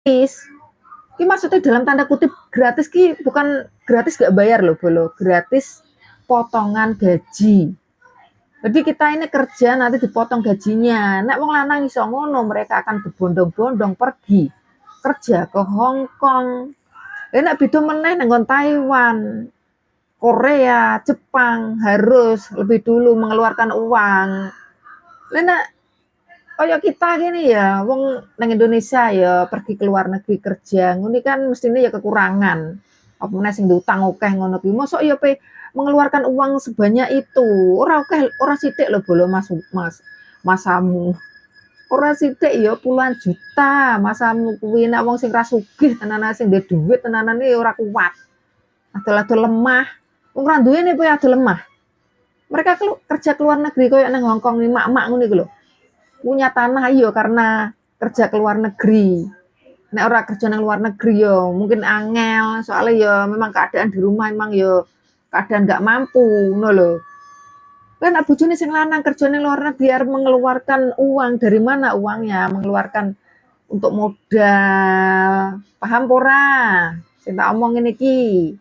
gratis. Ki maksudnya dalam tanda kutip gratis ki bukan gratis gak bayar loh, Bolo. Gratis potongan gaji. Jadi kita ini kerja nanti dipotong gajinya. Nek wong lanang iso ngono, mereka akan berbondong-bondong pergi kerja ke Hong Kong. Nek beda meneh nang Taiwan, Korea, Jepang harus lebih dulu mengeluarkan uang. Nek kaya kita gini ya, wong nang Indonesia ya pergi ke luar negeri kerja, ngene kan mestine ya kekurangan. Apa meneh sing diutang akeh ngono kuwi. Mosok ya mengeluarkan uang sebanyak itu. Ora akeh, ora sithik lho bolo masamu. Ora sithik ya puluhan juta masamu kuwi. Nek wong sing ra sugih tenanan sing duwe duit tenanan iki ora kuat. Adol-adol lemah. Wong ra duwe ne kowe adol lemah. Mereka kerja ke luar negeri koyo nang Hong Kong mak-mak ngono iku lho. Punya tanah iyo karena kerja ke luar negeri. Nek ora kerja nang luar negeri yo mungkin angel, soalnya yo memang keadaan di rumah emang yo keadaan nggak mampu ngono lho. Kan bojone sing lanang kerja nang luar negeri arep mengeluarkan uang, dari mana uangnya? Mengeluarkan untuk modal. Paham ora? Sing tak omongin iki.